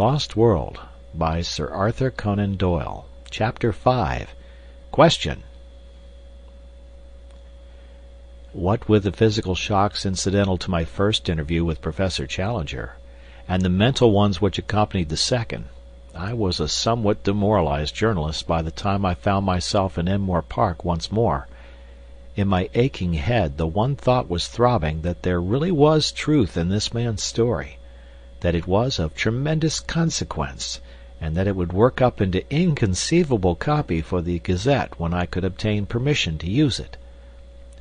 Lost World by Sir Arthur Conan Doyle. Chapter 5. Question. What with the physical shocks incidental to my first interview with Professor Challenger, and the mental ones which accompanied the second, I was a somewhat demoralized journalist by the time I found myself in Enmore Park once more. In my aching head the one thought was throbbing that there really was truth in this man's story, that it was of tremendous consequence, and that it would work up into inconceivable copy for the Gazette when I could obtain permission to use it.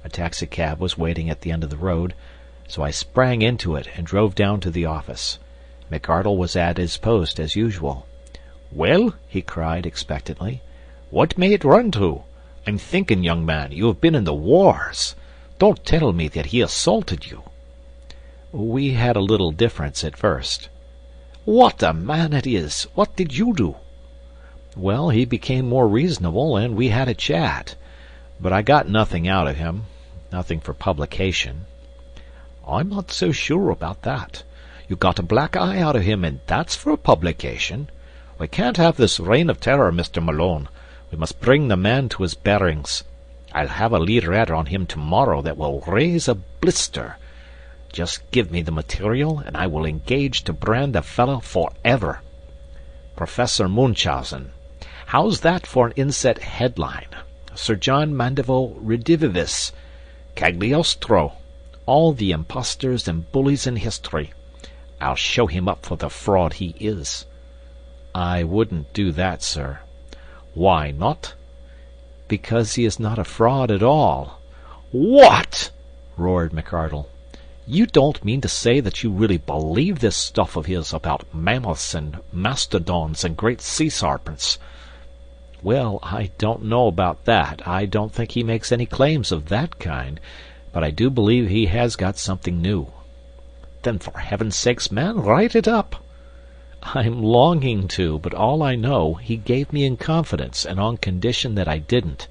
A taxicab was waiting at the end of the road, so I sprang into it and drove down to the office. McArdle was at his post as usual. "Well," he cried expectantly, "what may it run to? I'm thinking, young man, you have been in the wars. Don't tell me that he assaulted you." "We had a little difference at first." "What a man it is! What did you do?" "Well, he became more reasonable, and we had a chat. But I got nothing out of him, nothing for publication." "I'm not so sure about that. You got a black eye out of him, and that's for publication. We can't have this reign of terror, Mr. Malone. We must bring the man to his bearings. I'll have a leaderette on him tomorrow that will raise a blister. Just give me the material, and I will engage to brand the fellow forever. Professor Munchausen. How's that for an inset headline? Sir John Mandeville Redivivus. Cagliostro. All the impostors and bullies in history. I'll show him up for the fraud he is." "I wouldn't do that, sir." "Why not?" "Because he is not a fraud at all." "What?" roared McArdle. "You don't mean to say that you really believe this stuff of his about mammoths and mastodons and great sea serpents?" "Well, I don't know about that. I don't think he makes any claims of that kind, but I do believe he has got something new." "Then for heaven's sakes, man, write it up." "I'm longing to, but all I know he gave me in confidence and on condition that I didn't."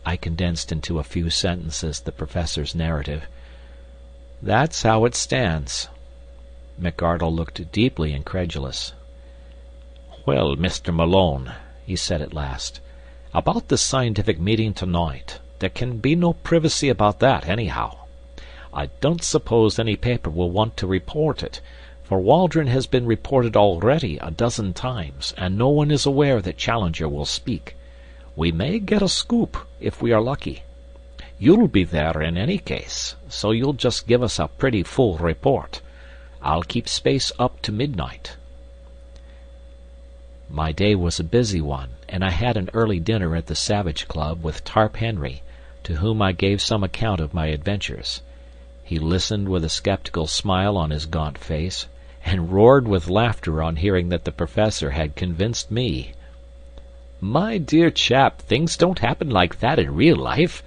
I condensed into a few sentences the Professor's narrative. "That's how it stands." McArdle looked deeply incredulous. "Well, Mr. Malone," he said at last, "about the scientific meeting tonight, there can be no privacy about that, anyhow. I don't suppose any paper will want to report it, for Waldron has been reported already a dozen times, and no one is aware that Challenger will speak. We may get a scoop, if we are lucky. You'll be there in any case, so you'll just give us a pretty full report. I'll keep space up to midnight." My day was a busy one, and I had an early dinner at the Savage Club with Tarp Henry, to whom I gave some account of my adventures. He listened with a skeptical smile on his gaunt face, and roared with laughter on hearing that the Professor had convinced me. "My dear chap, things don't happen like that in real life.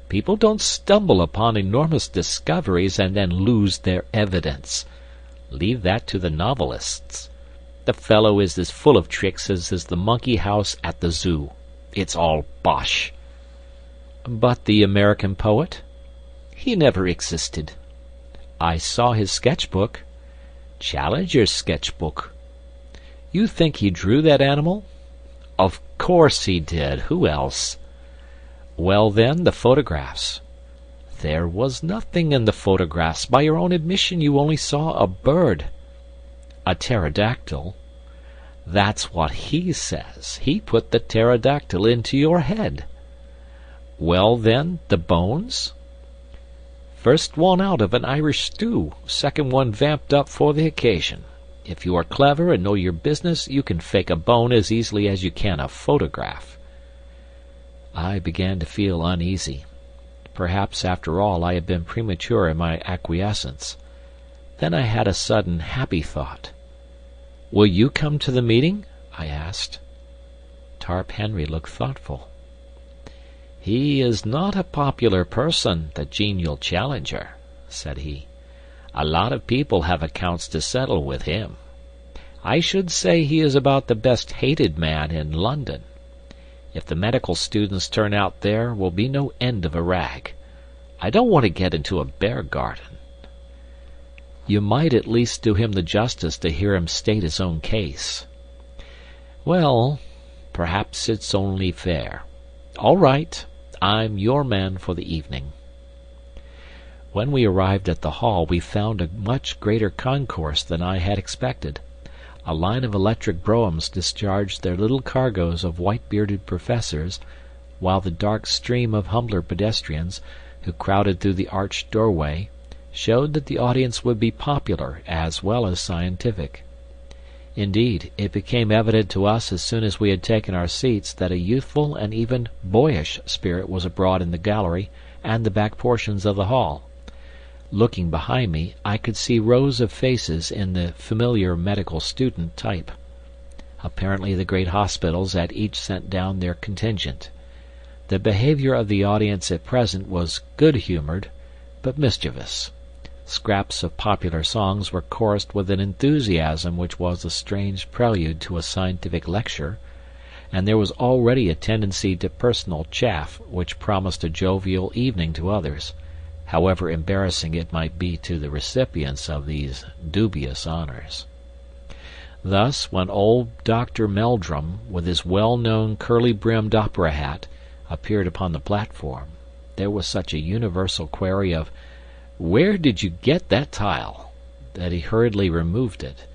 People don't stumble upon enormous discoveries and then lose their evidence. Leave that to the novelists. The fellow is as full of tricks as is the monkey house at the zoo. It's all bosh." "But the American poet?" "He never existed." "I saw his sketchbook." "Challenger's sketchbook." "You think he drew that animal?" "Of course he did. Who else?" "Well, then, the photographs." "There was nothing in the photographs. By your own admission you only saw a bird." "A pterodactyl." "That's what he says. He put the pterodactyl into your head." "Well, then, the bones?" "First one out of an Irish stew, second one vamped up for the occasion. If you are clever and know your business, you can fake a bone as easily as you can a photograph." I began to feel uneasy. Perhaps, after all, I had been premature in my acquiescence. Then I had a sudden happy thought. "Will you come to the meeting?" I asked. Tarp Henry looked thoughtful. "He is not a popular person, the genial Challenger," said he. "A lot of people have accounts to settle with him. I should say he is about the best hated man in London. If the medical students turn out there will be no end of a rag. I don't want to get into a bear garden." You might at least do him the justice to hear him state his own case." "Well, perhaps it's only fair. All right, I'm your man for the evening." When we arrived at the hall we found a much greater concourse than I had expected. A line of electric broughams discharged their little cargoes of white-bearded professors, while the dark stream of humbler pedestrians, who crowded through the arched doorway, showed that the audience would be popular as well as scientific. Indeed, it became evident to us as soon as we had taken our seats that a youthful and even boyish spirit was abroad in the gallery and the back portions of the hall. Looking behind me, I could see rows of faces in the familiar medical student type. Apparently the great hospitals had each sent down their contingent. The behavior of the audience at present was good-humored, but mischievous. Scraps of popular songs were chorused with an enthusiasm which was a strange prelude to a scientific lecture, and there was already a tendency to personal chaff which promised a jovial evening to others, however embarrassing it might be to the recipients of these dubious honors. Thus, when old Dr. Meldrum, with his well-known curly-brimmed opera hat, appeared upon the platform, there was such a universal query of "Where did you get that tile?" that he hurriedly removed it,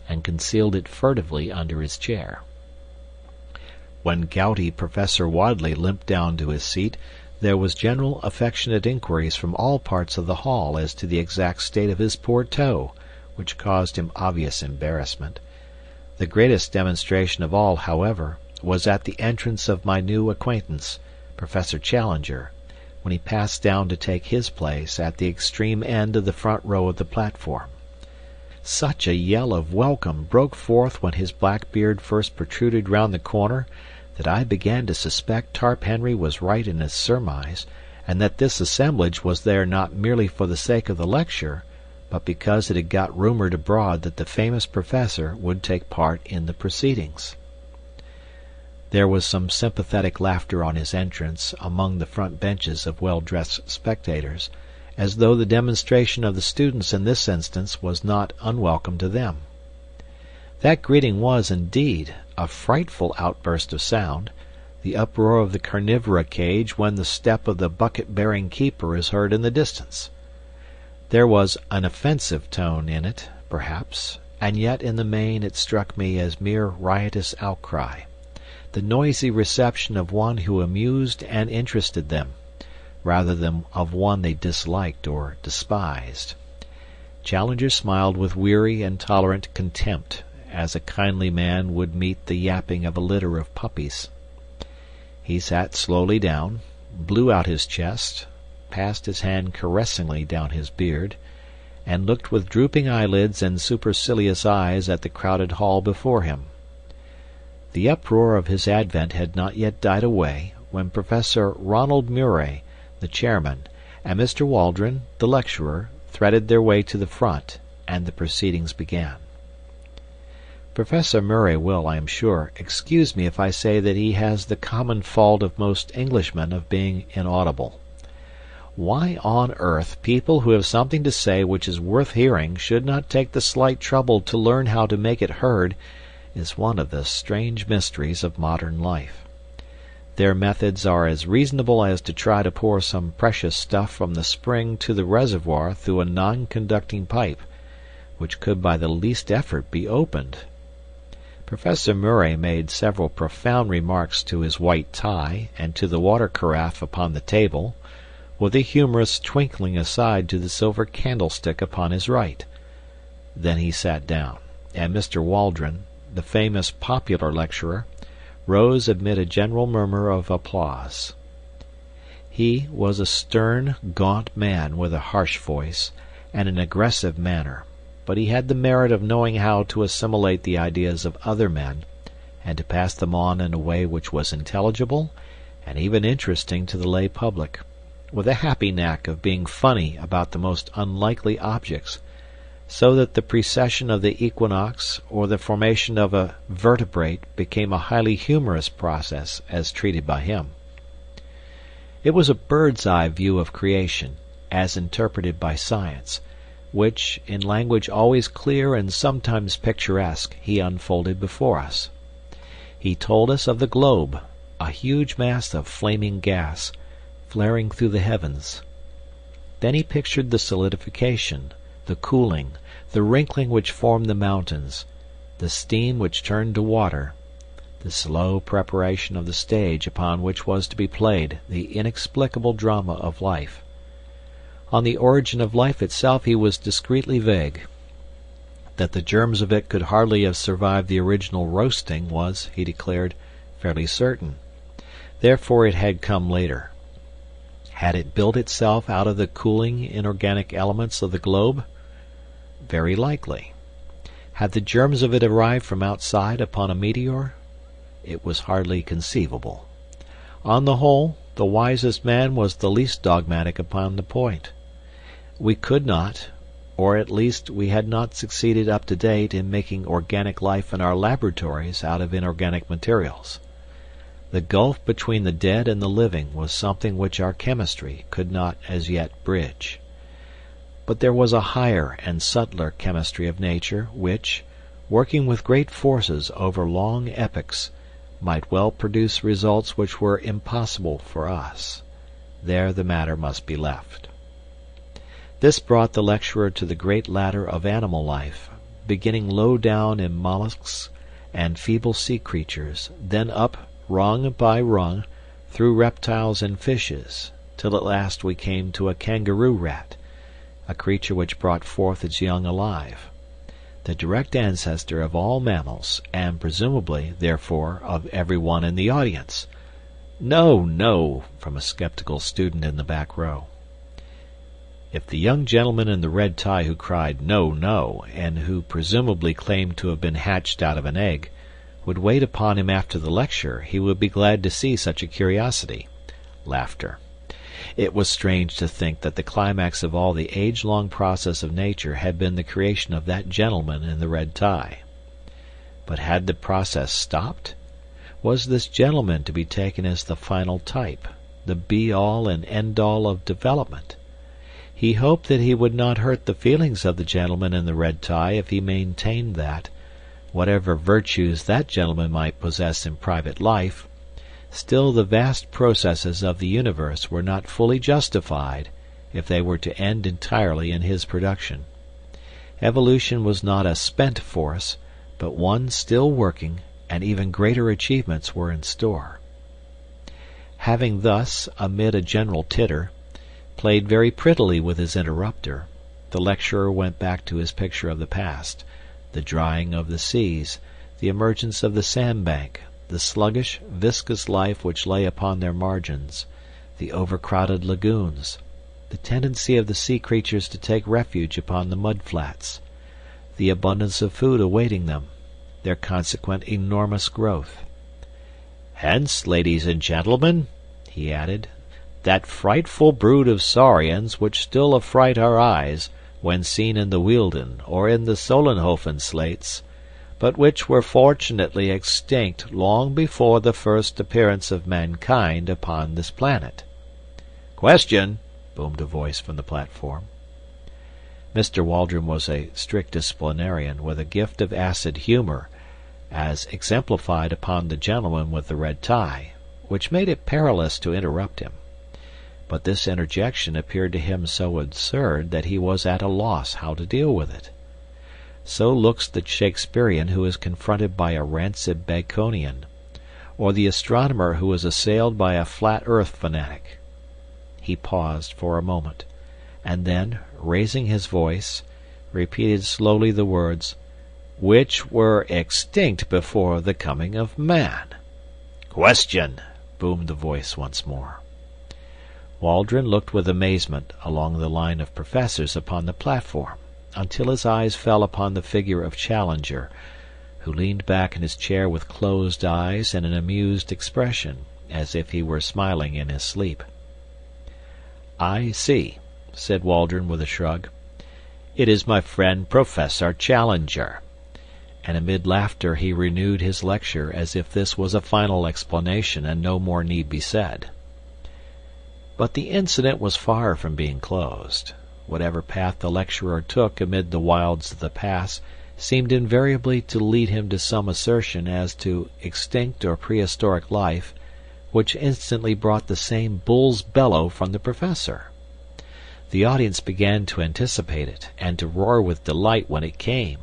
and concealed it furtively under his chair. When gouty Professor Wadley limped down to his seat, there was general affectionate inquiries from all parts of the hall as to the exact state of his poor toe, which caused him obvious embarrassment. The greatest demonstration of all, however, was at the entrance of my new acquaintance, Professor Challenger, when he passed down to take his place at the extreme end of the front row of the platform. Such a yell of welcome broke forth when his black beard first protruded round the corner that I began to suspect Tarp Henry was right in his surmise, and that this assemblage was there not merely for the sake of the lecture, but because it had got rumored abroad that the famous professor would take part in the proceedings. There was some sympathetic laughter on his entrance among the front benches of well-dressed spectators, as though the demonstration of the students in this instance was not unwelcome to them. That greeting was, indeed, a frightful outburst of sound, the uproar of the carnivora cage when the step of the bucket-bearing keeper is heard in the distance. There was an offensive tone in it, perhaps, and yet in the main it struck me as mere riotous outcry, the noisy reception of one who amused and interested them, rather than of one they disliked or despised. Challenger smiled with weary and tolerant contempt, as a kindly man would meet the yapping of a litter of puppies. He sat slowly down, blew out his chest, passed his hand caressingly down his beard, and looked with drooping eyelids and supercilious eyes at the crowded hall before him. The uproar of his advent had not yet died away when Professor Ronald Murray, the chairman, and Mr. Waldron, the lecturer, threaded their way to the front, and the proceedings began. Professor Murray will, I am sure, excuse me if I say that he has the common fault of most Englishmen of being inaudible. Why on earth people who have something to say which is worth hearing should not take the slight trouble to learn how to make it heard is one of the strange mysteries of modern life. Their methods are as reasonable as to try to pour some precious stuff from the spring to the reservoir through a non-conducting pipe, which could by the least effort be opened. Professor Murray made several profound remarks to his white tie and to the water carafe upon the table, with a humorous twinkling aside to the silver candlestick upon his right. Then he sat down, and Mr. Waldron, the famous popular lecturer, rose amid a general murmur of applause. He was a stern, gaunt man with a harsh voice and an aggressive manner, but he had the merit of knowing how to assimilate the ideas of other men and to pass them on in a way which was intelligible and even interesting to the lay public, with a happy knack of being funny about the most unlikely objects, so that the precession of the equinox or the formation of a vertebrate became a highly humorous process as treated by him. It was a bird's-eye view of creation, as interpreted by science, which, in language always clear and sometimes picturesque, he unfolded before us. He told us of the globe, a huge mass of flaming gas, flaring through the heavens. Then he pictured the solidification, the cooling, the wrinkling which formed the mountains, the steam which turned to water, the slow preparation of the stage upon which was to be played the inexplicable drama of life. On the origin of life itself he was discreetly vague. That the germs of it could hardly have survived the original roasting was, he declared, fairly certain. Therefore it had come later. Had it built itself out of the cooling inorganic elements of the globe? Very likely. Had the germs of it arrived from outside upon a meteor? It was hardly conceivable. On the whole, the wisest man was the least dogmatic upon the point. We could not, or at least we had not succeeded up to date in making organic life in our laboratories out of inorganic materials. The gulf between the dead and the living was something which our chemistry could not as yet bridge. But there was a higher and subtler chemistry of nature which, working with great forces over long epochs, might well produce results which were impossible for us. There the matter must be left. This brought the lecturer to the great ladder of animal life, beginning low down in mollusks and feeble sea creatures, then up rung by rung through reptiles and fishes, till at last we came to a kangaroo rat, a creature which brought forth its young alive, the direct ancestor of all mammals, and presumably, therefore, of every one in the audience. "No, no," from a skeptical student in the back row. If the young gentleman in the red tie who cried "No, no," and who presumably claimed to have been hatched out of an egg, would wait upon him after the lecture, he would be glad to see such a curiosity. Laughter. It was strange to think that the climax of all the age-long process of nature had been the creation of that gentleman in the red tie. But had the process stopped? Was this gentleman to be taken as the final type, the be-all and end-all of development? He hoped that he would not hurt the feelings of the gentleman in the red tie if he maintained that, whatever virtues that gentleman might possess in private life, still the vast processes of the universe were not fully justified if they were to end entirely in his production. Evolution was not a spent force, but one still working, and even greater achievements were in store. Having thus, amid a general titter, played very prettily with his interrupter, the lecturer went back to his picture of the past, the drying of the seas, the emergence of the sandbank, the sluggish, viscous life which lay upon their margins, the overcrowded lagoons, the tendency of the sea creatures to take refuge upon the mud flats, the abundance of food awaiting them, their consequent enormous growth. "Hence, ladies and gentlemen," he added, "that frightful brood of saurians which still affright our eyes when seen in the Wealden or in the Solenhofen slates, but which were fortunately extinct long before the first appearance of mankind upon this planet." "Question!" boomed a voice from the platform. Mr. Waldron was a strict disciplinarian with a gift of acid humor, as exemplified upon the gentleman with the red tie, which made it perilous to interrupt him. But this interjection appeared to him so absurd that he was at a loss how to deal with it. So looks the Shakespearean who is confronted by a rancid Baconian, or the astronomer who is assailed by a flat earth fanatic. He paused for a moment, and then, raising his voice, repeated slowly the words, "which were extinct before the coming of man." "Question!" boomed the voice once more. Waldron looked with amazement along the line of professors upon the platform, until his eyes fell upon the figure of Challenger, who leaned back in his chair with closed eyes and an amused expression, as if he were smiling in his sleep. "I see," said Waldron with a shrug. "It is my friend Professor Challenger." And amid laughter he renewed his lecture as if this was a final explanation and no more need be said. But the incident was far from being closed. whatever path the lecturer took amid the wilds of the past seemed invariably to lead him to some assertion as to extinct or prehistoric life, which instantly brought the same bull's bellow from the professor. The audience began to anticipate it, and to roar with delight when it came.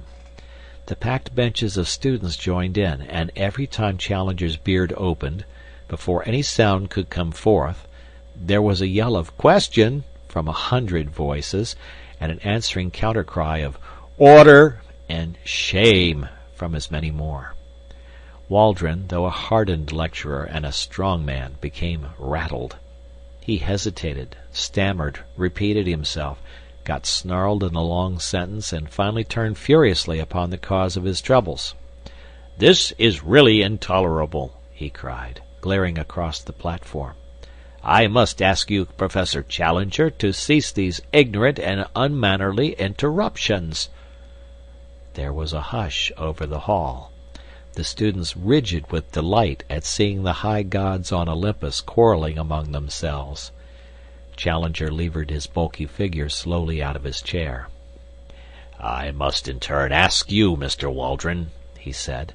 The packed benches of students joined in, and every time Challenger's beard opened, before any sound could come forth, there was a yell of "Question!" from 100 voices, and an answering counter-cry of "Order!" and "Shame!" from as many more. Waldron, though a hardened lecturer and a strong man, became rattled. He hesitated, stammered, repeated himself, got snarled in a long sentence, and finally turned furiously upon the cause of his troubles. "This is really intolerable," he cried, glaring across the platform. "I must ask you, Professor Challenger, to cease these ignorant and unmannerly interruptions." There was a hush over the hall, the students rigid with delight at seeing the high gods on Olympus quarreling among themselves. Challenger levered his bulky figure slowly out of his chair. "I must in turn ask you, Mr. Waldron," he said,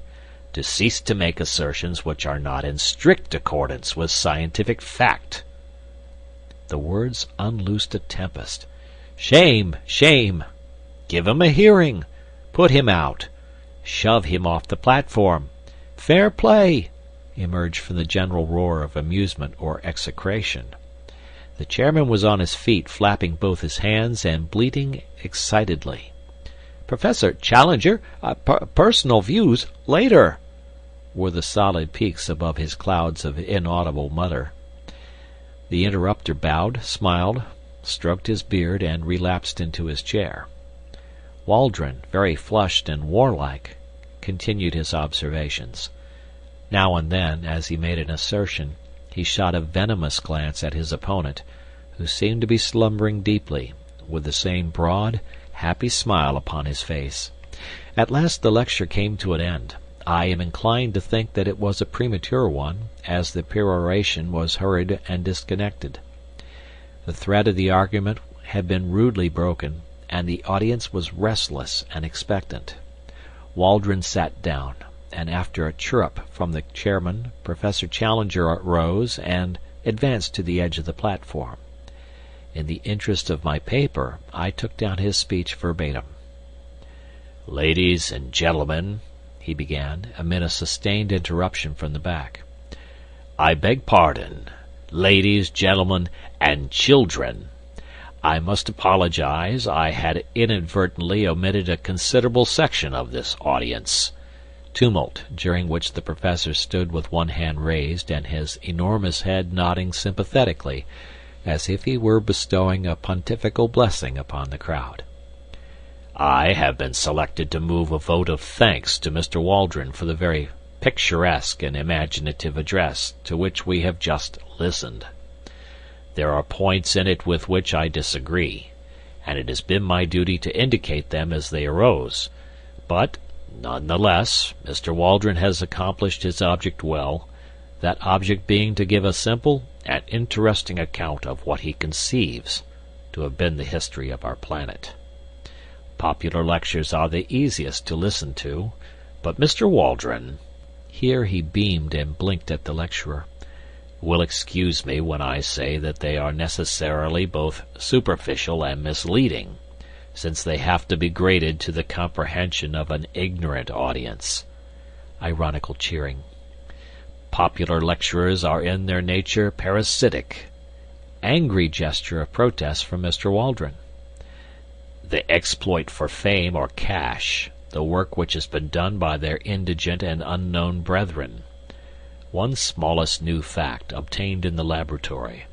"to cease to make assertions which are not in strict accordance with scientific fact." The words unloosed a tempest. "Shame! Shame! Give him a hearing! Put him out! Shove him off the platform! Fair play!" emerged from the general roar of amusement or execration. The chairman was on his feet, flapping both his hands and bleating excitedly. "Professor Challenger, personal views later," were the solid peaks above his clouds of inaudible mutter. The interrupter bowed, smiled, stroked his beard, and relapsed into his chair. Waldron, very flushed and warlike, continued his observations. Now and then, as he made an assertion, he shot a venomous glance at his opponent, who seemed to be slumbering deeply, with the same broad, happy smile upon his face. At last the lecture came to an end. I am inclined to think that it was a premature one, as the peroration was hurried and disconnected. The thread of the argument had been rudely broken, and the audience was restless and expectant. Waldron sat down, and after a chirrup from the chairman, Professor Challenger rose and advanced to the edge of the platform. In the interest of my paper, I took down his speech verbatim. "Ladies and gentlemen," he began, amid a sustained interruption from the back. "I beg pardon. Ladies, gentlemen, and children. I must apologize. I had inadvertently omitted a considerable section of this audience." Tumult, during which the professor stood with one hand raised and his enormous head nodding sympathetically, as if he were bestowing a pontifical blessing upon the crowd. "I have been selected to move a vote of thanks to Mr. Waldron for the very picturesque and imaginative address to which we have just listened. There are points in it with which I disagree, and it has been my duty to indicate them as they arose, but none the less, Mr. Waldron has accomplished his object well, that object being to give a simple and interesting account of what he conceives to have been the history of our planet. Popular lectures are the easiest to listen to, but Mr. Waldron," here he beamed and blinked at the lecturer, "will excuse me when I say that they are necessarily both superficial and misleading, since they have to be graded to the comprehension of an ignorant audience." Ironical cheering. "Popular lecturers are in their nature parasitic." Angry gesture of protest from Mr. Waldron. "They exploit for fame or cash the work which has been done by their indigent and unknown brethren. One smallest new fact obtained in the laboratory,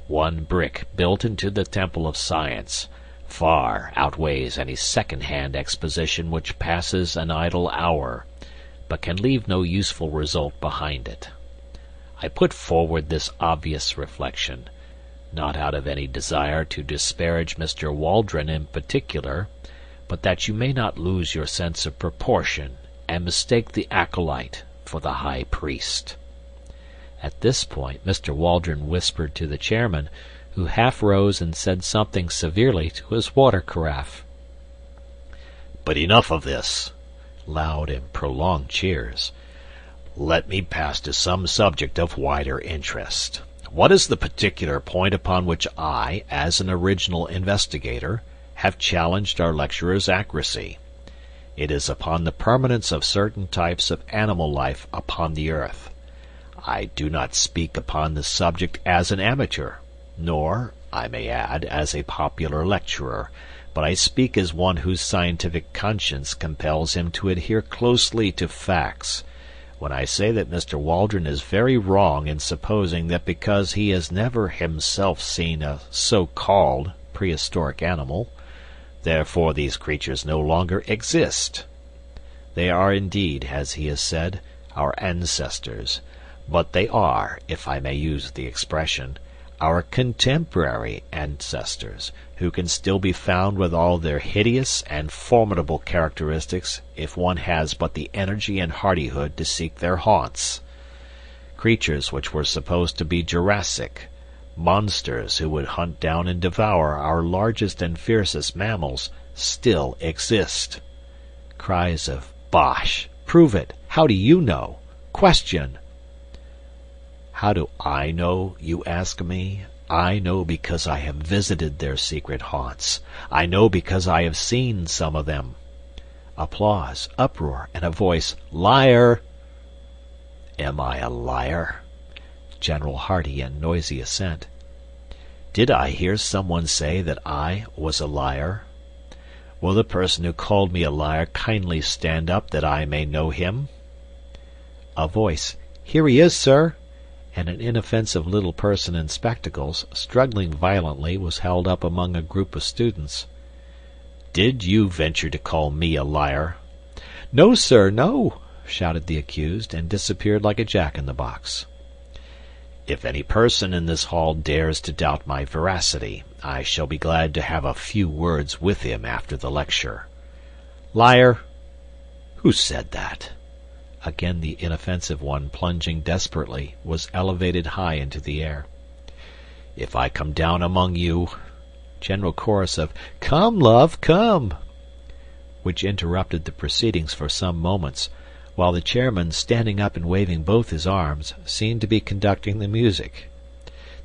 one brick built into the temple of science, far outweighs any second-hand exposition which passes an idle hour, but can leave no useful result behind it. I put forward this obvious reflection, not out of any desire to disparage Mr. Waldron in particular, but that you may not lose your sense of proportion and mistake the acolyte for the high priest." At this point Mr. Waldron whispered to the chairman, who half rose and said something severely to his water carafe. But enough of this. Loud and prolonged cheers. Let me pass to some subject of wider interest. What is the particular point upon which I, as an original investigator, have challenged our lecturer's accuracy? It is upon the permanence of certain types of animal life upon the earth. I do not speak upon the subject as an amateur, nor, I may add, as a popular lecturer, but I speak as one whose scientific conscience compels him to adhere closely to facts, when I say that Mr. Waldron is very wrong in supposing that because he has never himself seen a so-called prehistoric animal, therefore these creatures no longer exist. They are indeed, as he has said, our ancestors, but they are, if I may use the expression, our contemporary ancestors, who can still be found with all their hideous and formidable characteristics if one has but the energy and hardihood to seek their haunts. Creatures which were supposed to be Jurassic, monsters who would hunt down and devour our largest and fiercest mammals, still exist. Cries of "Bosh! Prove it! How do you know? Question!" How do I know, you ask me? I know because I have visited their secret haunts. I know because I have seen some of them. Applause, uproar, and a voice, "Liar!" Am I a liar? General hearty and noisy assent. Did I hear someone say that I was a liar? Will the person who called me a liar kindly stand up that I may know him? A voice, "Here he is, sir!" and an inoffensive little person in spectacles, struggling violently, was held up among a group of students. "Did you venture to call me a liar?" "No, sir, no!" shouted the accused, and disappeared like a jack-in-the-box. If any person in this hall dares to doubt my veracity, I shall be glad to have a few words with him after the lecture. Liar! Who said that? Again the inoffensive one, plunging desperately, was elevated high into the air. If I come down among you... General chorus of "Come, love, come!" which interrupted the proceedings for some moments, while the chairman, standing up and waving both his arms, seemed to be conducting the music.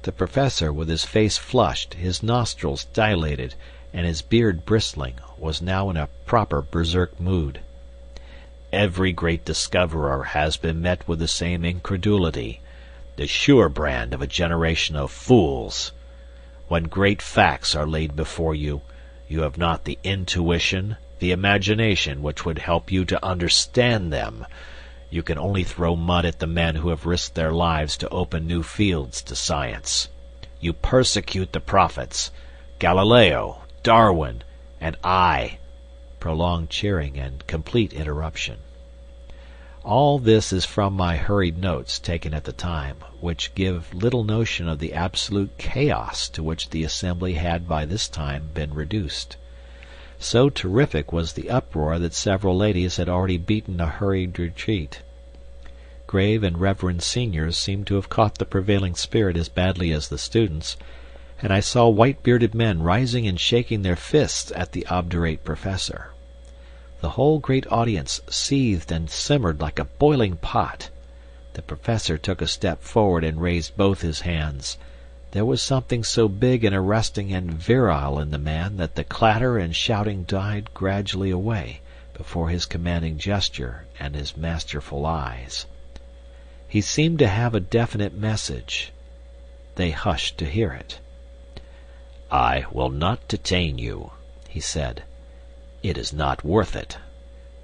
The professor, with his face flushed, his nostrils dilated, and his beard bristling, was now in a proper berserk mood. Every great discoverer has been met with the same incredulity, the sure brand of a generation of fools. When great facts are laid before you, you have not the intuition, the imagination which would help you to understand them. You can only throw mud at the men who have risked their lives to open new fields to science. You persecute the prophets, Galileo, Darwin, and I. Prolonged cheering and complete interruption. All this is from my hurried notes taken at the time, which give little notion of the absolute chaos to which the assembly had by this time been reduced. So terrific was the uproar that several ladies had already beaten a hurried retreat. Grave and reverend seniors seemed to have caught the prevailing spirit as badly as the students, and I saw white-bearded men rising and shaking their fists at the obdurate professor. The whole great audience seethed and simmered like a boiling pot. The professor took a step forward and raised both his hands. There was something so big and arresting and virile in the man that the clatter and shouting died gradually away before his commanding gesture and his masterful eyes. He seemed to have a definite message. They hushed to hear it. "I will not detain you," he said. "It is not worth it.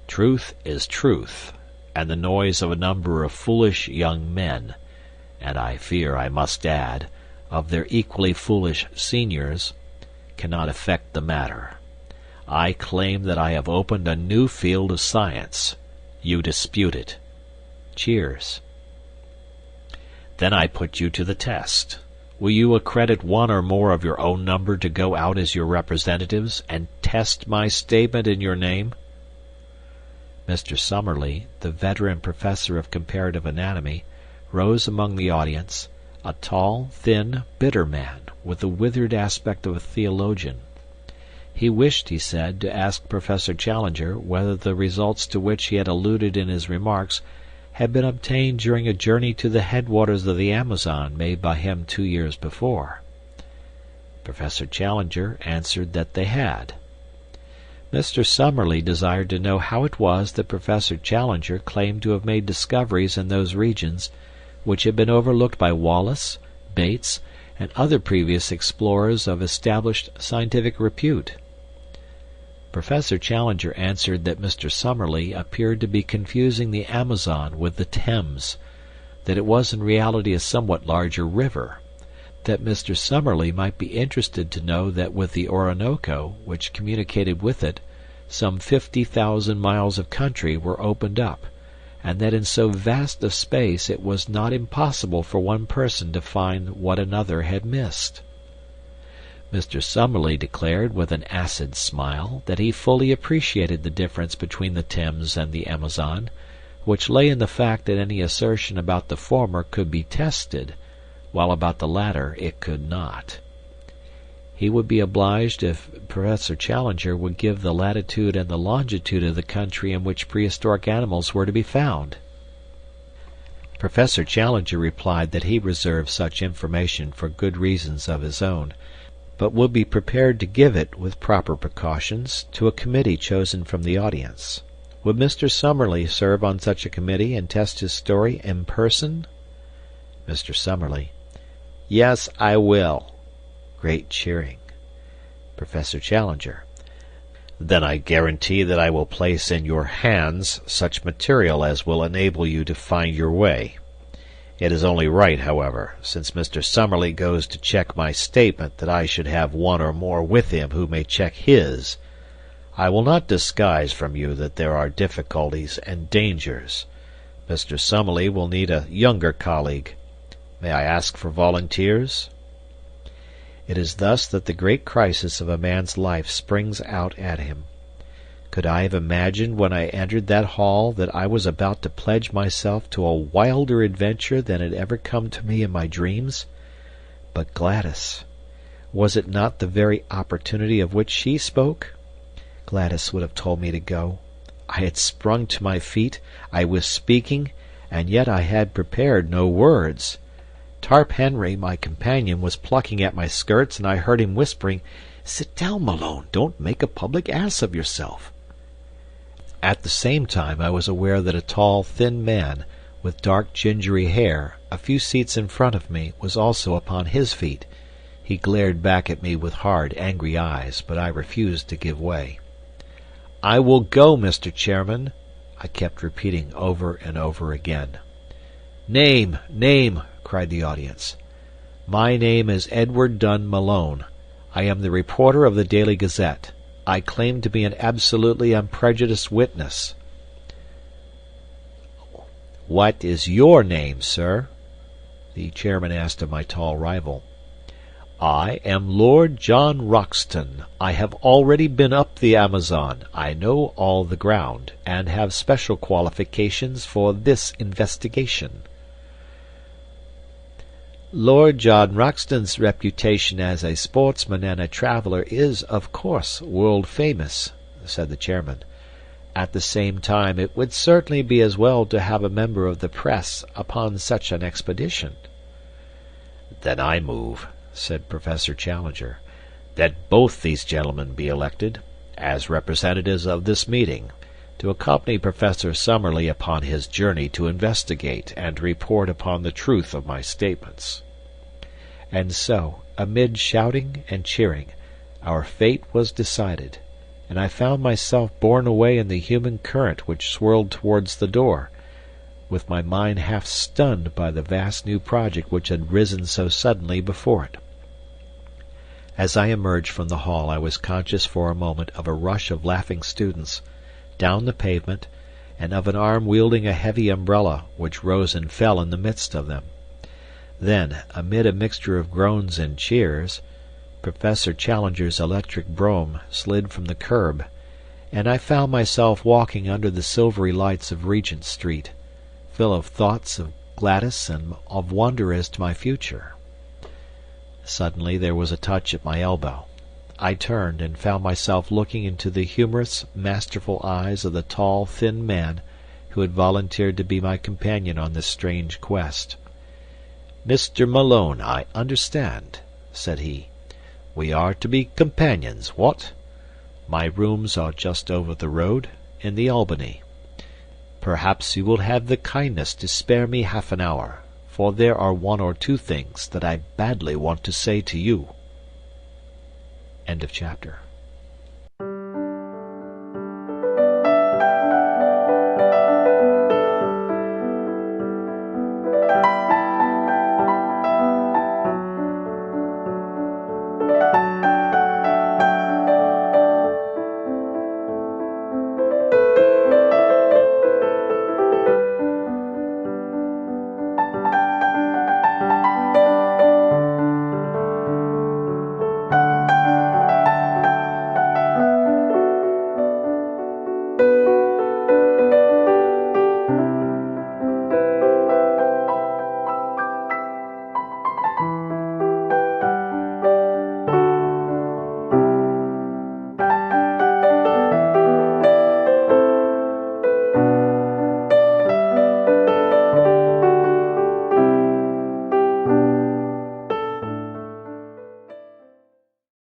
Truth is truth, and the noise of a number of foolish young men, and I fear I must add, of their equally foolish seniors, cannot affect the matter. I claim that I have opened a new field of science. You dispute it." Cheers. "Then I put you to the test. Will you accredit one or more of your own number to go out as your representatives and test my statement in your name?" Mr. Summerlee, the veteran professor of comparative anatomy, rose among the audience, a tall, thin, bitter man, with the withered aspect of a theologian. He wished, he said, to ask Professor Challenger whether the results to which he had alluded in his remarks had been obtained during a journey to the headwaters of the Amazon made by him 2 years before. Professor Challenger answered that they had. Mr. Summerlee desired to know how it was that Professor Challenger claimed to have made discoveries in those regions which had been overlooked by Wallace, Bates, and other previous explorers of established scientific repute. Professor Challenger answered that Mr. Summerlee appeared to be confusing the Amazon with the Thames, that it was in reality a somewhat larger river, that Mr. Summerlee might be interested to know that with the Orinoco, which communicated with it, some 50,000 miles of country were opened up, and that in so vast a space it was not impossible for one person to find what another had missed. Mr. Summerlee declared with an acid smile that he fully appreciated the difference between the Thames and the Amazon, which lay in the fact that any assertion about the former could be tested, while about the latter it could not. He would be obliged if Professor Challenger would give the latitude and the longitude of the country in which prehistoric animals were to be found. Professor Challenger replied that he reserved such information for good reasons of his own, but would be prepared to give it, with proper precautions, to a committee chosen from the audience. Would Mr. Summerlee serve on such a committee and test his story in person? Mr. Summerlee: Yes, I will. Great cheering. Professor Challenger: Then I guarantee that I will place in your hands such material as will enable you to find your way. It is only right, however, since Mr. Summerlee goes to check my statement, that I should have one or more with him who may check his. I will not disguise from you that there are difficulties and dangers. Mr. Summerlee will need a younger colleague. May I ask for volunteers? It is thus that the great crisis of a man's life springs out at him. Could I have imagined when I entered that hall that I was about to pledge myself to a wilder adventure than had ever come to me in my dreams? But Gladys, was it not the very opportunity of which she spoke? Gladys would have told me to go. I had sprung to my feet, I was speaking, and yet I had prepared no words. Tarp Henry, my companion, was plucking at my skirts, and I heard him whispering, "Sit down, Malone, don't make a public ass of yourself." At the same time I was aware that a tall, thin man, with dark gingery hair, a few seats in front of me, was also upon his feet. He glared back at me with hard, angry eyes, but I refused to give way. "I will go, Mr. Chairman," I kept repeating over and over again. "Name, name," cried the audience. "My name is Edward Dunn Malone. I am the reporter of the Daily Gazette. I claim to be an absolutely unprejudiced witness." "What is your name, sir?" the chairman asked of my tall rival. "I am Lord John Roxton. I have already been up the Amazon. I know all the ground, and have special qualifications for this investigation." "Lord John Roxton's reputation as a sportsman and a traveler is, of course, world famous," said the chairman. "At the same time, it would certainly be as well to have a member of the press upon such an expedition." "Then I move," said Professor Challenger, "that both these gentlemen be elected, as representatives of this meeting, to accompany Professor Summerlee upon his journey to investigate and report upon the truth of my statements." And so, amid shouting and cheering, our fate was decided, and I found myself borne away in the human current which swirled towards the door, with my mind half stunned by the vast new project which had risen so suddenly before it. As I emerged from the hall I was conscious for a moment of a rush of laughing students down the pavement, and of an arm wielding a heavy umbrella which rose and fell in the midst of them. Then, amid a mixture of groans and cheers, Professor Challenger's electric brougham slid from the curb, and I found myself walking under the silvery lights of Regent Street, full of thoughts of Gladys, and of wonder as to my future. Suddenly there was a touch at my elbow. I turned, and found myself looking into the humorous, masterful eyes of the tall, thin man who had volunteered to be my companion on this strange quest. "Mr. Malone, I understand," said he. "We are to be companions, what? My rooms are just over the road, in the Albany. Perhaps you will have the kindness to spare me half an hour, for there are one or two things that I badly want to say to you." End of chapter.